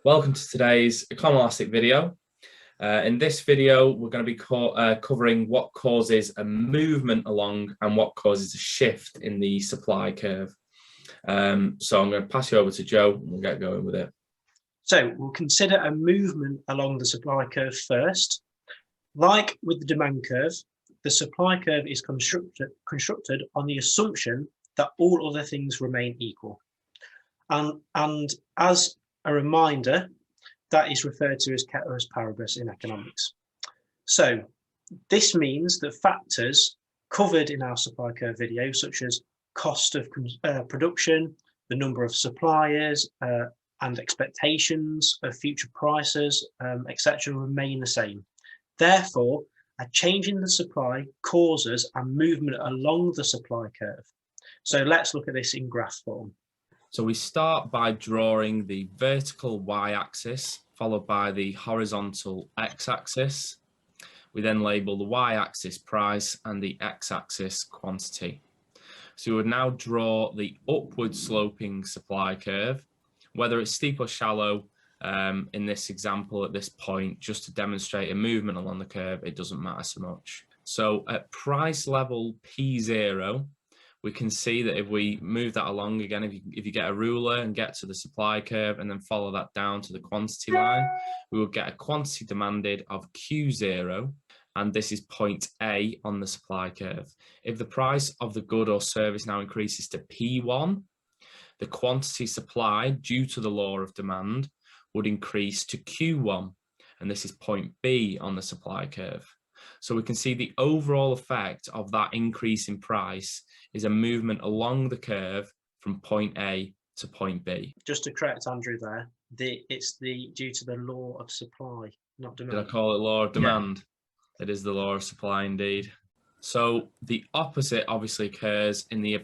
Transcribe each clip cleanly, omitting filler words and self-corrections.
Welcome to today's economelastic video. In this video, we're going to be covering what causes a movement along and what causes a shift in the supply curve. So I'm going to pass you over to Joe and we'll get going with it. So we'll consider a movement along the supply curve first. Like with the demand curve, the supply curve is constructed on the assumption that all other things remain equal. And as a reminder, that is referred to as ceteris paribus in economics. So this means that factors covered in our supply curve video, such as cost of production, the number of suppliers, and expectations of future prices, etc., remain the same. Therefore, a change in the supply causes a movement along the supply curve. So let's look at this in graph form. So we start by drawing the vertical y-axis, followed by the horizontal x-axis. We then label the y-axis price and the x-axis quantity. So we would now draw the upward sloping supply curve, whether it's steep or shallow in this example at this point, just to demonstrate a movement along the curve. It doesn't matter so much. So at price level P0, we can see that if we move that along again, if you get a ruler and get to the supply curve and then follow that down to the quantity line, we will get a quantity demanded of Q0, and this is point A on the supply curve. If the price of the good or service now increases to P1, the quantity supplied due to the law of demand would increase to Q1, and this is point B on the supply curve. So we can see the overall effect of that increase in price is a movement along the curve from point A to point B. Just to correct Andrew there, it's due to the law of supply, not demand. Did I call it law of demand? Yeah. It is the law of supply indeed. So the opposite obviously occurs in the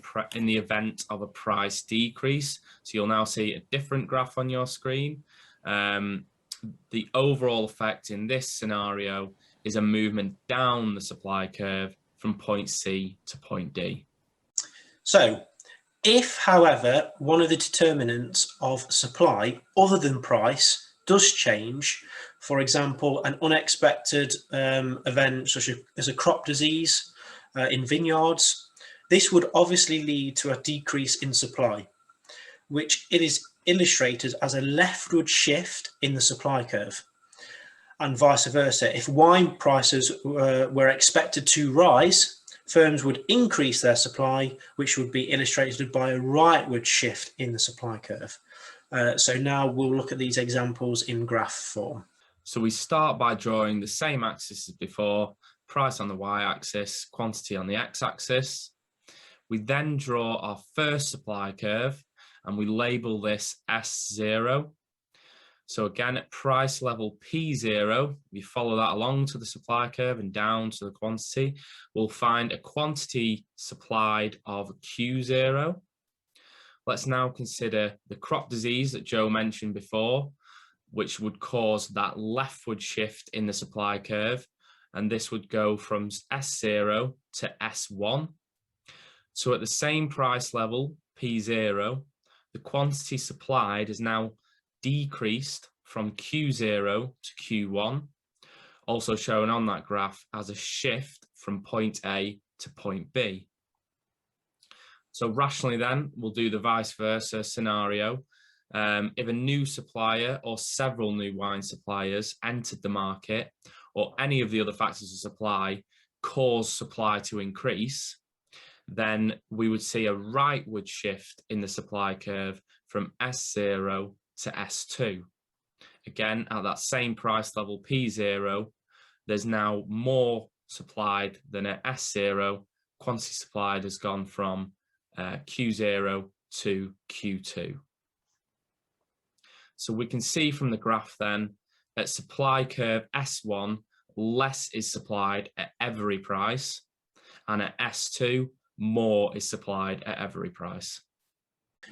event of a price decrease. So you'll now see a different graph on your screen. The overall effect in this scenario is a movement down the supply curve from point C to point D. So if, however, one of the determinants of supply other than price does change, for example, an unexpected event such as a crop disease in vineyards, this would obviously lead to a decrease in supply, which it is illustrated as a leftward shift in the supply curve. And vice versa, if wine prices were expected to rise, firms would increase their supply, which would be illustrated by a rightward shift in the supply curve. So now we'll look at these examples in graph form. So we start by drawing the same axis as before, price on the y-axis, quantity on the x-axis. We then draw our first supply curve and we label this S0. So again, at price level P0, we follow that along to the supply curve and down to the quantity. We'll find a quantity supplied of Q0. Let's now consider the crop disease that Joe mentioned before, which would cause that leftward shift in the supply curve. And this would go from S0 to S1. So at the same price level, P0, the quantity supplied is now decreased from Q0 to Q1, also shown on that graph as a shift from point A to point B. So rationally then, we'll do the vice versa scenario. If a new supplier or several new wine suppliers entered the market, or any of the other factors of supply cause supply to increase, then we would see a rightward shift in the supply curve from S0 to S2. Again, at that same price level P0, there's now more supplied than at S0. Quantity supplied has gone from Q0 to Q2. So we can see from the graph then, at supply curve S1, less is supplied at every price, and at S2, more is supplied at every price.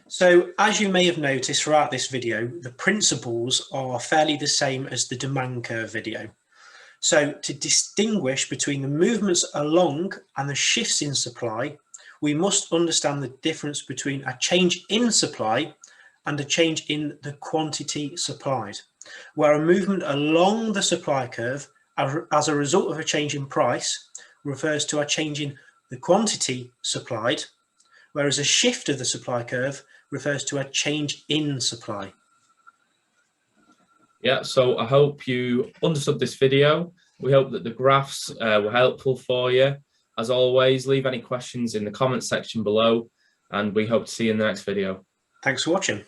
So as you may have noticed throughout this video, the principles are fairly the same as the demand curve video. So to distinguish between the movements along and the shifts in supply, we must understand the difference between a change in supply and a change in the quantity supplied, where a movement along the supply curve as a result of a change in price refers to a change in the quantity supplied, whereas a shift of the supply curve refers to a change in supply. Yeah, so I hope you understood this video. We hope that the graphs were helpful for you. As always, leave any questions in the comment section below, and we hope to see you in the next video. Thanks for watching.